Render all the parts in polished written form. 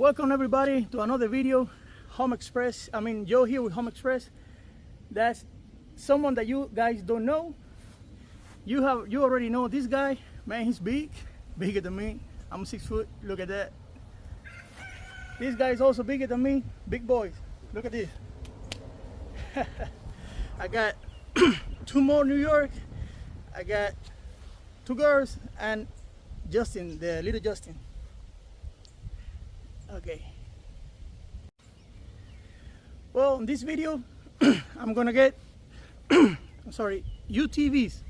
Welcome everybody to another video. Home Express. Joe here with Home Express. That's someone that you guys don't know. You already know this guy. Man, he's big, bigger than me. I'm 6 foot. Look at that. This guy is also bigger than me. Big boys. Look at this. I got two more New York. I got two girls and Justin, the little Justin. Okay. Well, in this video, I'm gonna get UTVs,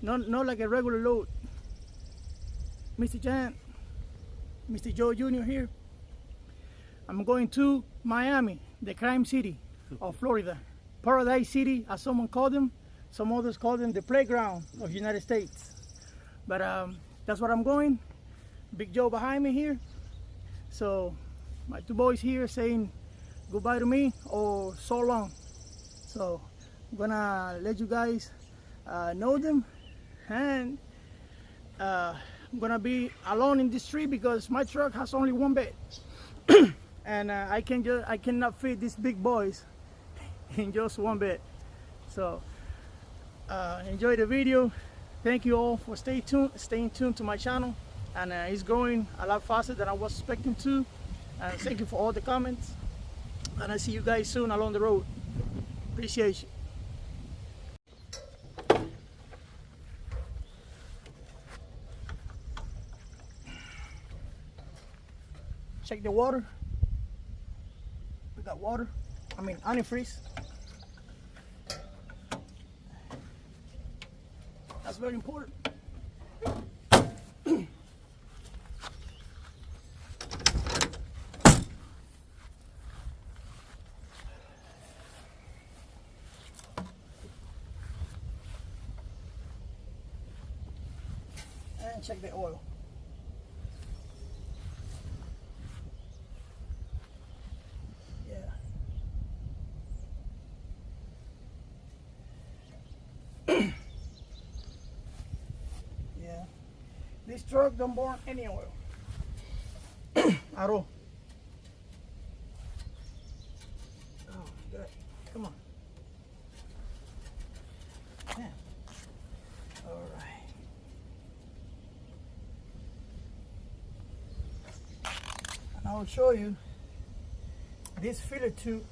not like a regular load. Mr. Jan, Mr. Joe Jr. here. I'm going to Miami, the crime city of Florida. Paradise City, as someone called them. Some others call them the playground of the United States. But that's where I'm going. Big Joe behind me here. So my two boys here saying goodbye to me or so long. So I'm gonna let you guys know them, and I'm gonna be alone in this tree because my truck has only one bed. And I cannot fit these big boys in just one bed. So enjoy the video. Thank you all for staying tuned to my channel, and it's growing a lot faster than I was expecting to. And thank you for all the comments, and I'll see you guys soon along the road. Appreciate you. Check the water. We got water. Antifreeze. That's very important. And check the oil. This truck don't burn any oil at all. Oh, good. Come on. Yeah. All right. And I will show you this filler tube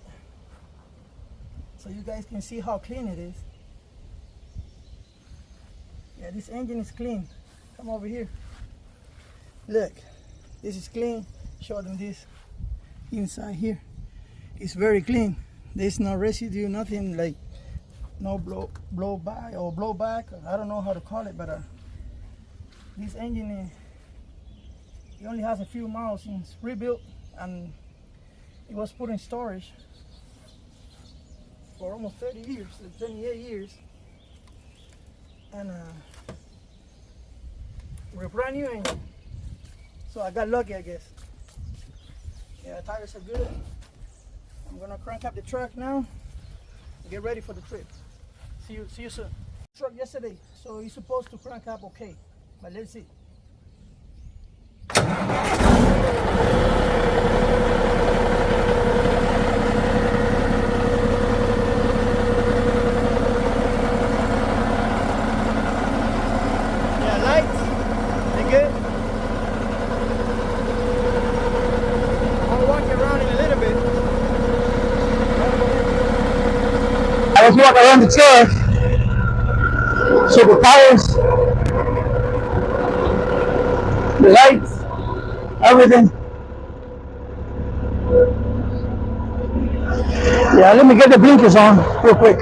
so you guys can see how clean it is. Yeah, this engine is clean. Come over here. Look, this is clean. Show them this inside here. It's very clean. There's no residue, nothing like no blow by or blowback. I don't know how to call it, but this engine it only has a few miles since rebuilt, and it was put in storage for almost 30 years, like 28 years, and we're brand new engine, so I got lucky, I guess. Yeah, tires are good. I'm gonna crank up the truck now and get ready for the trip. See you soon. Truck yesterday, so it's supposed to crank up okay, but let's see. Let's walk around the truck. So the tires, the lights, everything. Yeah, let me get the blinkers on real quick.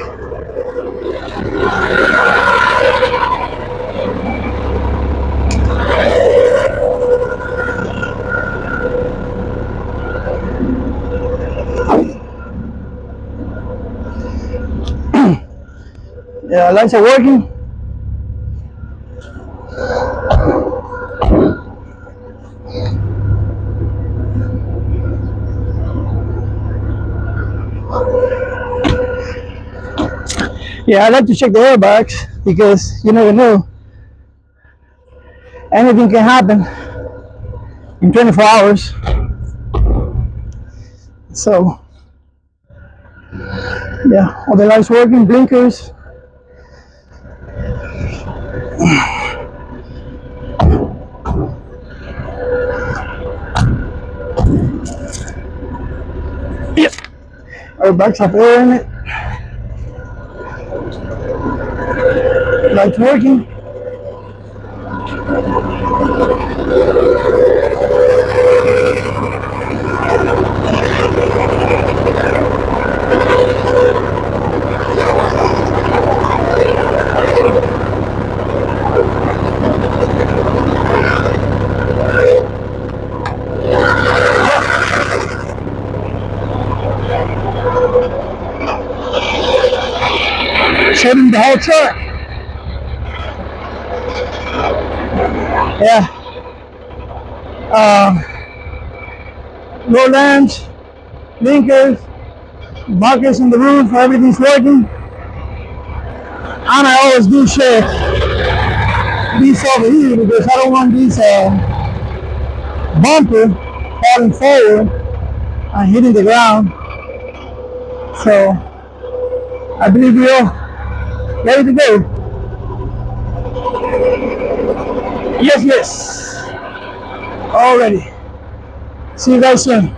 Yeah, lights are working. Yeah, I like to check the airbags because you never know. Anything can happen in 24 hours. So yeah, all the lights working, blinkers. Yep, our bags have air in it. Lights working. Shutting the whole truck. Yeah. Roll lamps, blinkers, markers on the roof, everything's working. And I always do check these over here because I don't want this bumper falling forward and hitting the ground. So I believe we're ready to go. Yes, yes. All ready. See you guys soon.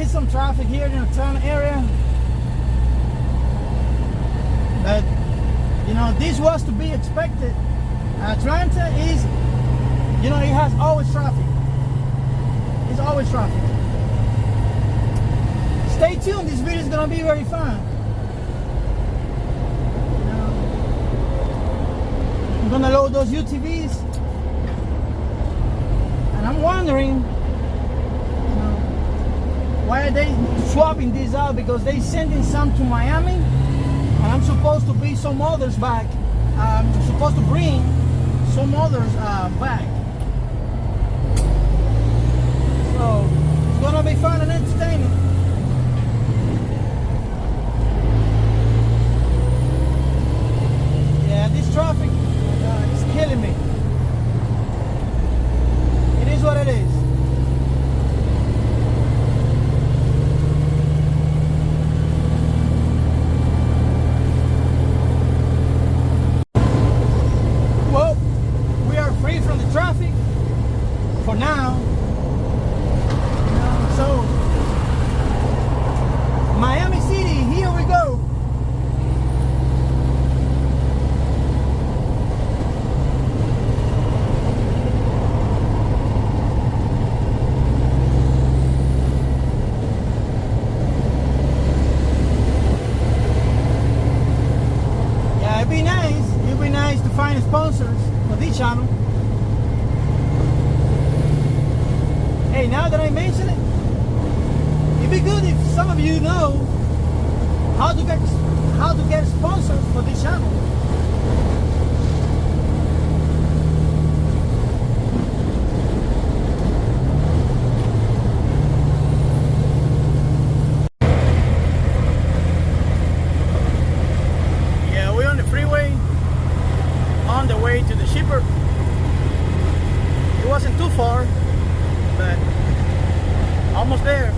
Some traffic here in the town area, but you know, this was to be expected. Atlanta is, you know, it has always traffic. It's always traffic. stay tuned. This video is gonna be very fun. I'm gonna load those UTVs, and I'm wondering, why are they swapping these out? Because they sending some to Miami, and I'm supposed to bring some others back. I'm supposed to bring some others back. So it's gonna be fun and entertaining. Yeah, this traffic is killing me. It is what it is. Well, we are free from the traffic for now. So, Miami City, here we go. Yeah, it'd be nice to find sponsors for this channel. Hey, now that I mention it, it'd be good if some of you know how to get sponsors for this channel. Yeah, we're on the freeway on the way to the shipper. It wasn't too far, but almost there.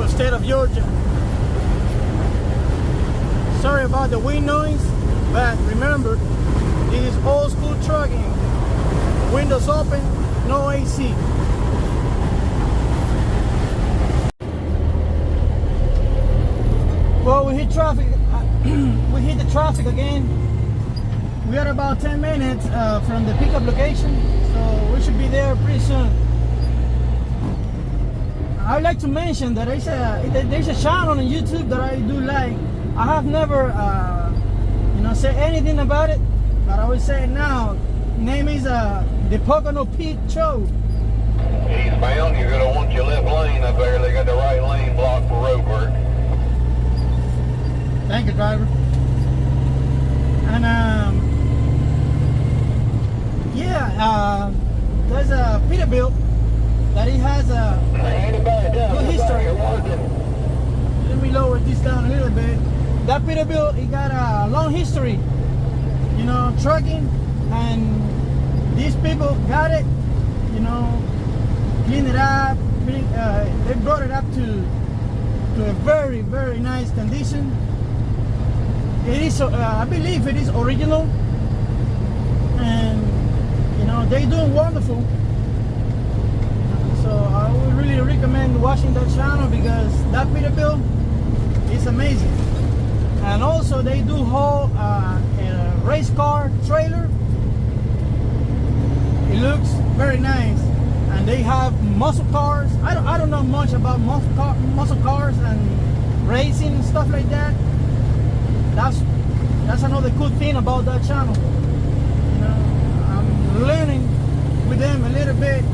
State of Georgia. Sorry about the wind noise, but remember, this is old school trucking. Windows open, no AC. Well, we hit traffic. We hit the traffic again. We are about 10 minutes from the pickup location, so we should be there pretty soon. I'd like to mention that there's a channel on YouTube that I do like. I have never, said anything about it, but I will say it now. Name is the Pocono Pete Show. Eastbound, you're going to want your left lane up there. They got the right lane blocked for road work. Thank you, driver. And there's a Peterbilt that he has a good history. Let me lower this down a little bit. That Peterbilt, he got a long history, trucking, and these people got it, cleaned it up. They brought it up to a very, very nice condition. It is, I believe, it is original, and they're doing wonderful. So I would really recommend watching that channel because that Peterbilt is amazing. And also they do whole race car trailer. It looks very nice. And they have muscle cars. I don't know much about muscle cars and racing and stuff like that. That's another good thing about that channel. I'm learning with them a little bit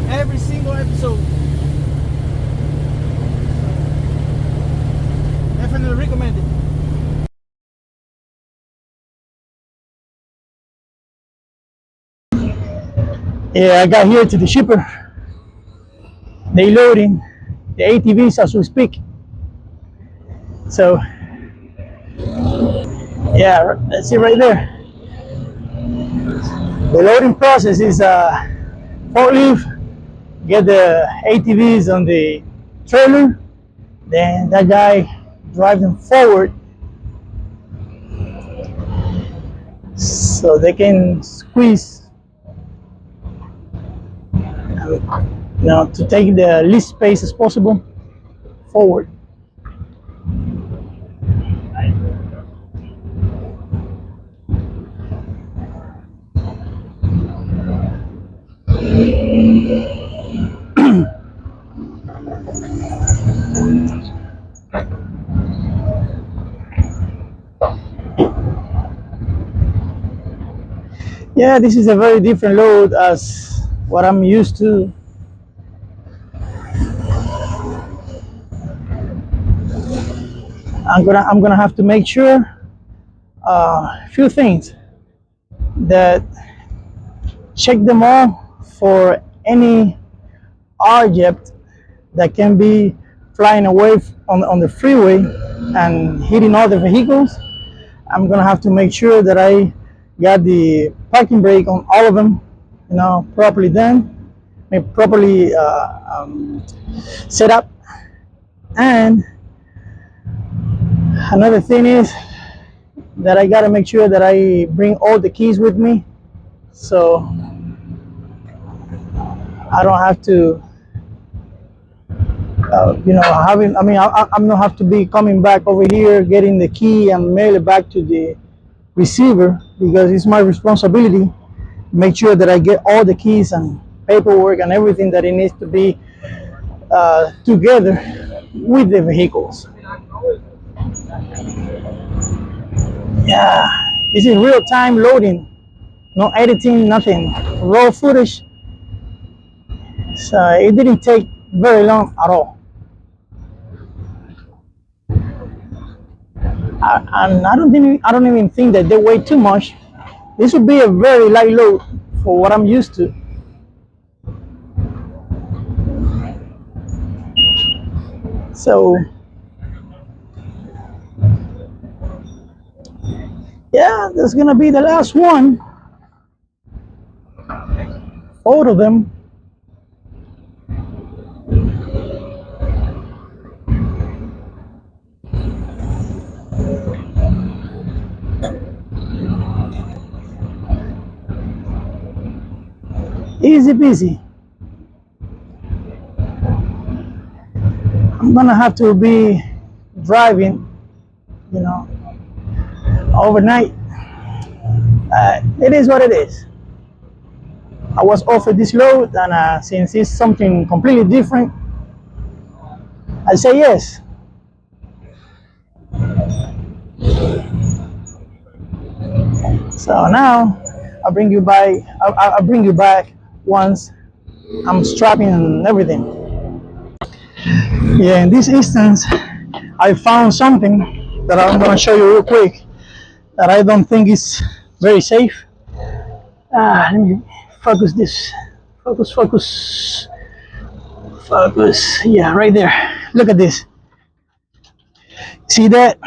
every single episode. Definitely recommend it. Yeah, I got here to the shipper. They loading the ATVs as we speak. So yeah, that's it right there. The loading process is forklift, get the ATVs on the trailer, then that guy drive them forward so they can squeeze, to take the least space as possible forward. Yeah, this is a very different load as what I'm used to. I'm gonna have to make sure a few things, that check them all for any object that can be flying away on the freeway and hitting other vehicles. I'm gonna have to make sure that I got the parking brake on all of them, properly done, properly set up. And another thing is that I gotta make sure that I bring all the keys with me, so I don't have to, I'm not have to be coming back over here, getting the key and mail it back to the receiver, because it's my responsibility. Make sure that I get all the keys and paperwork and everything that it needs to be together with the vehicles. Yeah, this is real time loading, no editing, nothing, raw footage. So it didn't take very long at all. And I don't even think that they weigh too much. This would be a very light load for what I'm used to. So yeah, that's gonna be the last one. 4 of them. Easy peasy. I'm gonna have to be driving, overnight. It is what it is. I was offered this load, and since it's something completely different, I say yes. So now I'll bring you back once I'm strapping and everything. Yeah, in this instance, I found something that I'm gonna show you real quick that I don't think is very safe. Let me focus this. Focus. Yeah, right there. Look at this. See that?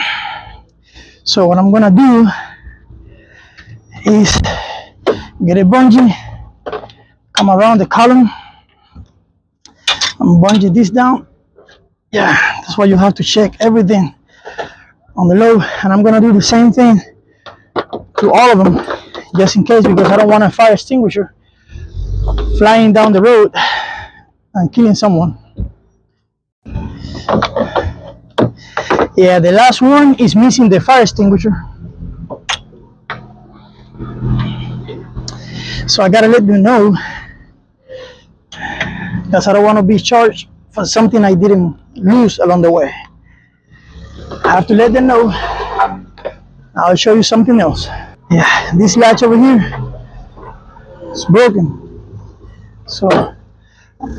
So what I'm gonna do is get a bungee, come around the column, and bungee this down. Yeah, that's why you have to check everything on the load, and I'm gonna do the same thing to all of them, just in case, because I don't want a fire extinguisher flying down the road and killing someone. Yeah, the last one is missing the fire extinguisher, so I gotta let them know, because I don't want to be charged for something I didn't lose along the way. I have to let them know. I'll show you something else. Yeah, this latch over here is broken, so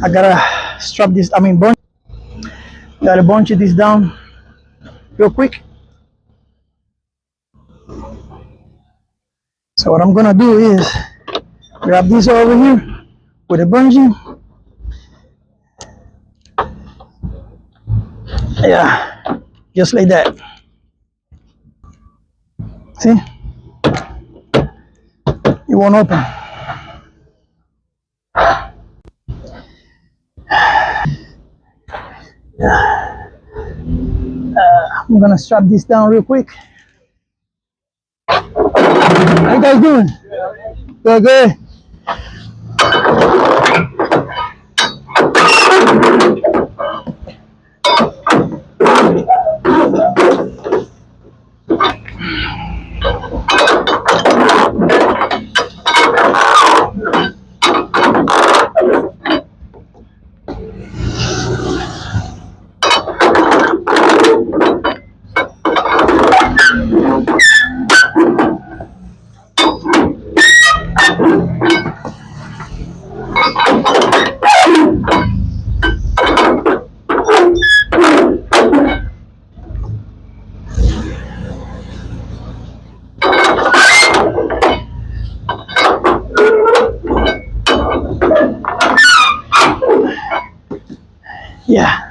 I gotta strap this. Gotta bunch this down real quick. So what I'm gonna do is grab this over here with a bungee. Yeah, just like that. See, it won't open. I'm gonna strap this down real quick. How you guys doing? Good, good. Yeah.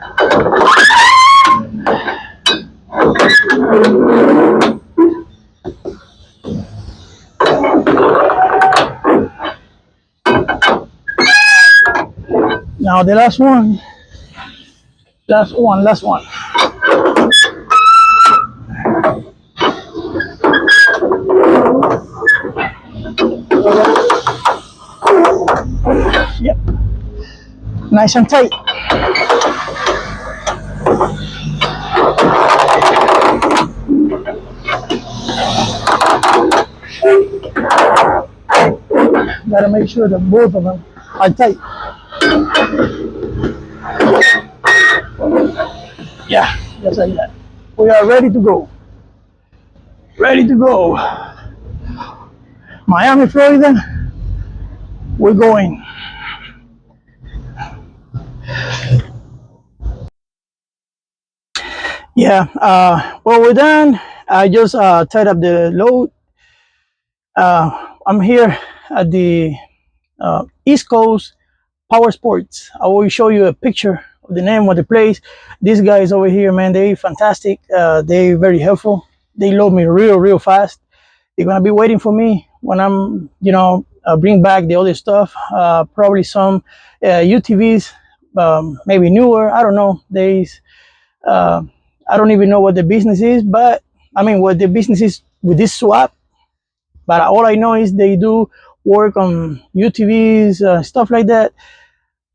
Now the last one. Last one. Yep. Nice and tight. Gotta make sure that both of them are tight. Yeah, just like that. We are ready to go. Ready to go. Miami, Florida. We're going. Yeah, well, we're done. I just tied up the load. I'm here at the East Coast Power Sports. I will show you a picture of the name of the place. These guys over here, man, they fantastic. They very helpful. They load me real fast. They're gonna be waiting for me when I'm, bring back the other stuff. Probably some UTVs, maybe newer. I don't know. I don't even know what the business is, but I mean, what the business is with this swap. But all I know is they do work on UTVs, stuff like that.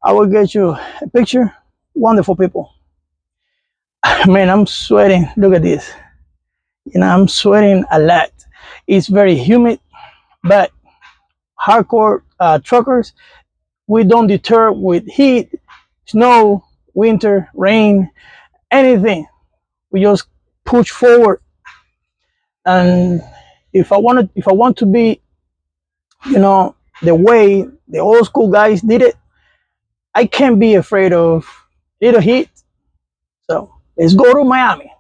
I will get you a picture. Wonderful people. Man, I'm sweating. Look at this. I'm sweating a lot. It's very humid, but hardcore truckers, we don't deter with heat, snow, winter, rain, anything. We just push forward. And if I want to be, the way the old school guys did it, I can't be afraid of little heat. So let's go to Miami.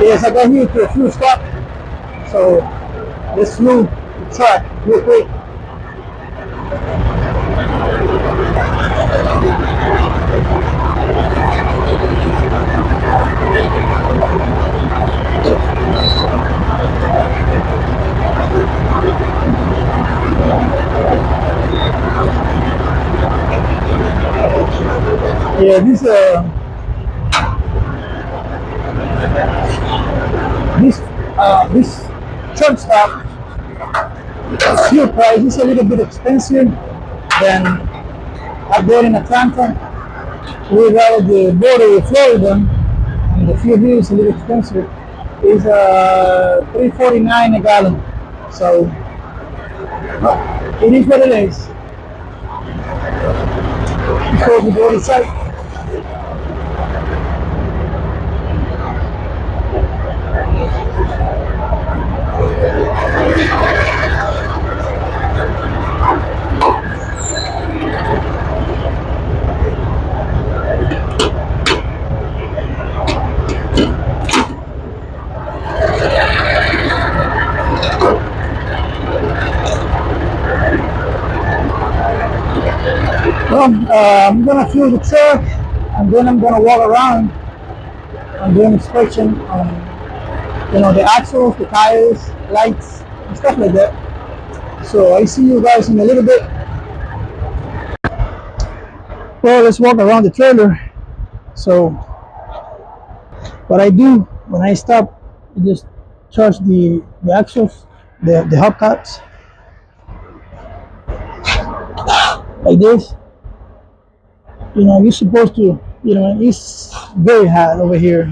Yes, I got here to a fuel stop. So let's move the truck real quick. Yeah, this truck stop, fuel price is a little bit expensive than up there in Atlanta. Without the border with Florida, and the fuel here is a little expensive. It's $3.49 a gallon. So it is what it is. Before we go to site. I'm gonna fuel the truck, and then I'm gonna walk around and do an inspection on, the axles, the tires, lights, and stuff like that. So I see you guys in a little bit. Well, let's walk around the trailer. So what I do when I stop, I just charge the axles, the hubcaps, like this. You're supposed to, it's very hot over here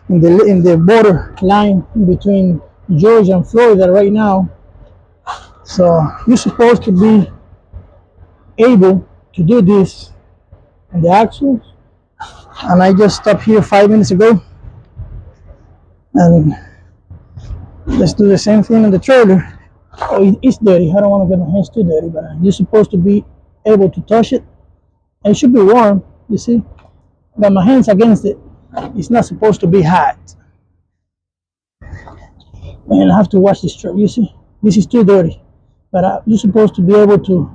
in the border line between Georgia and Florida right now. So you're supposed to be able to do this in the axles. And I just stopped here 5 minutes ago, and let's do the same thing on the trailer. Oh, it's dirty. I don't want to get my hands too dirty, but you're supposed to be able to touch it. And it should be warm, you see. Got my hands against it. It's not supposed to be hot. And I have to wash this truck, you see. This is too dirty. But you're supposed to be able to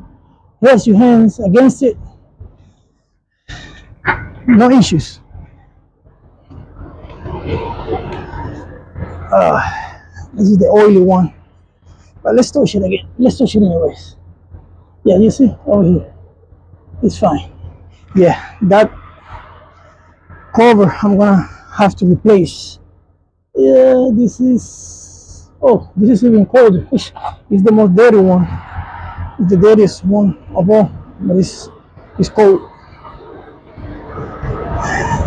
rest your hands against it. No issues. This is the oily one. But let's touch it again. Let's touch it anyways. Yeah, you see, over here. It's fine. Yeah, that cover I'm gonna have to replace. Yeah, this is even colder. It's the most dirty one. It's the dirtiest one of all, but it's cold.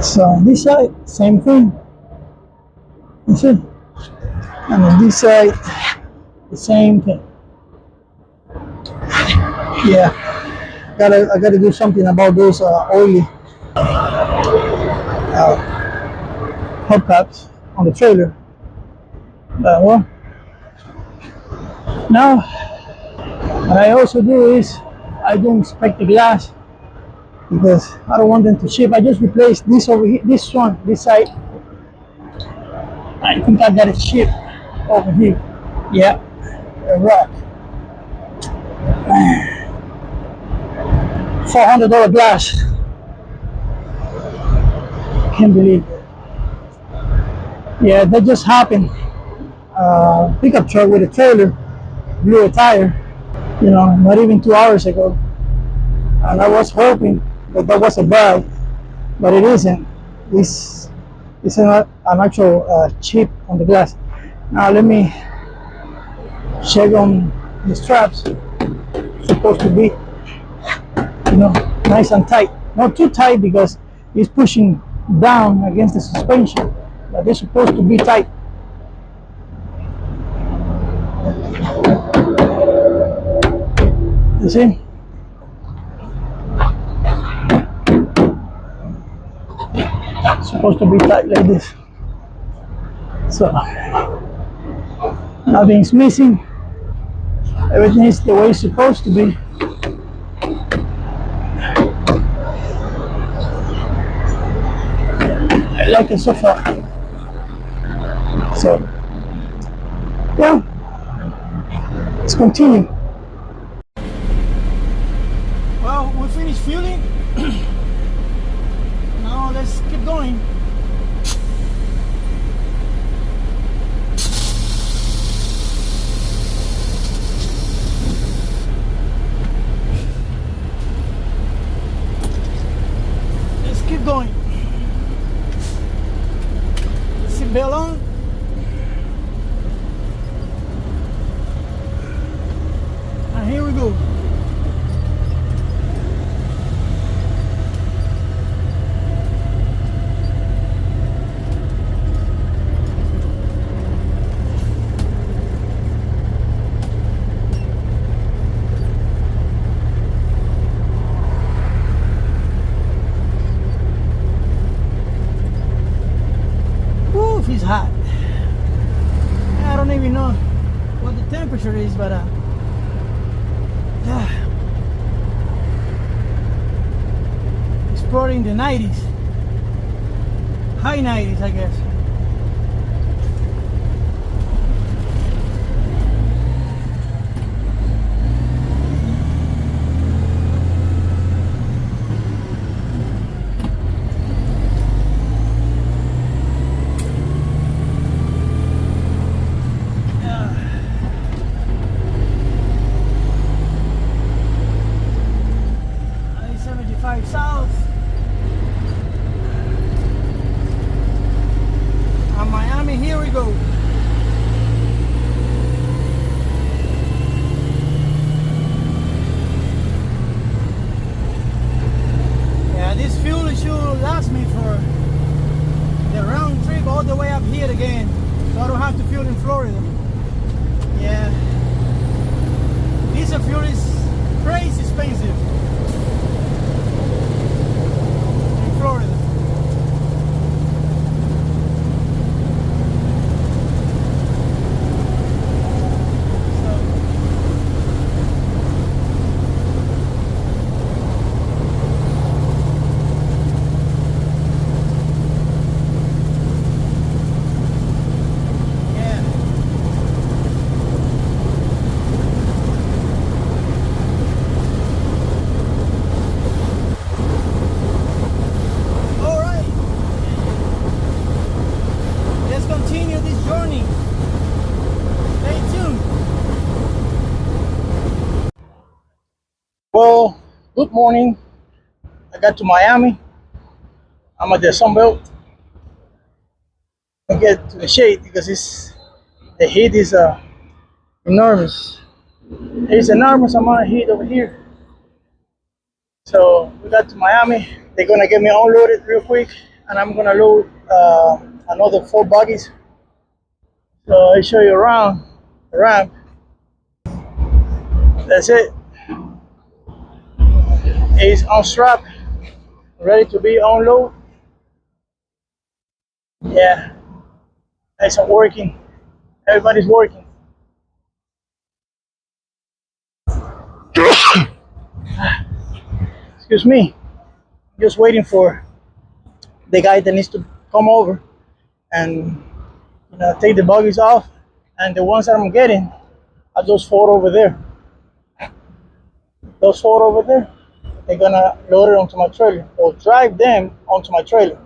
So on this side, same thing. You see? And on this side, the same thing. Yeah, I gotta do something about those oily hubcaps on the trailer. Well, now what I also do is I do inspect the glass, because I don't want them to chip. I just replaced this over here, this side. I think I got a chip over here. Yeah, a rock. $400 glass. Can't believe it. Yeah, that just happened. Pickup truck with a trailer blew a tire, not even 2 hours ago. And I was hoping that was a bug, but it isn't. It's an actual chip on the glass. Now let me check on the straps. It's supposed to be, nice and tight. Not too tight because it's pushing down against the suspension, but they're supposed to be tight. You see? It's supposed to be tight like this. So nothing's missing. Everything is the way it's supposed to be. I like it so far. So yeah, let's continue. Well, we finished fueling. Now let's keep going. Let's keep going. Seatbelt on. And here we go. It's hot. I don't even know what the temperature is, but it's probably in the 90s, high 90s, I guess. up here again, so I don't have to fuel in Florida. Yeah, diesel fuel is crazy expensive in Florida. Continue this journey. Stay tuned. Well, good morning. I got to Miami. I'm at the Sunbelt. I get to the shade because the heat is enormous. There's enormous amount of heat over here. So we got to Miami. They're gonna get me unloaded real quick, and I'm gonna load another 4 buggies. So I'll show you around the ramp. That's it. It's unstrapped, ready to be unloaded. Yeah, it's working. Everybody's working. Excuse me. Just waiting for the guy that needs to come over and take the buggies off, and the ones that I'm getting are those 4 over there. Those 4 over there, they're gonna load it onto my trailer or drive them onto my trailer.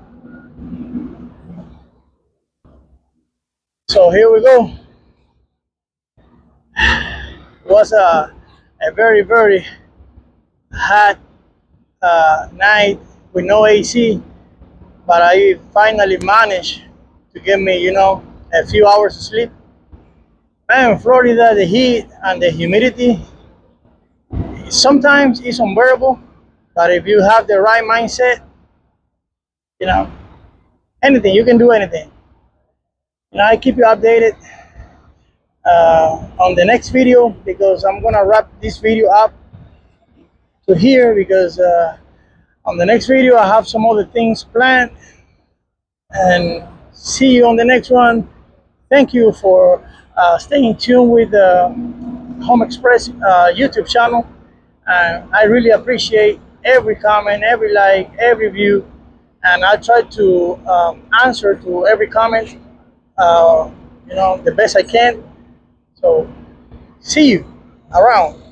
So here we go. It was a very, very hot night with no AC, but I finally managed to get me, a few hours of sleep. Man, in Florida, the heat and the humidity sometimes is unbearable, but if you have the right mindset, anything, you can do anything. I keep you updated on the next video, because I'm gonna wrap this video up to here, because on the next video I have some other things planned. And see you on the next one. Thank you for staying tuned with the Home Express YouTube channel, and I really appreciate every comment, every like, every view, and I try to answer to every comment the best I can. So see you around.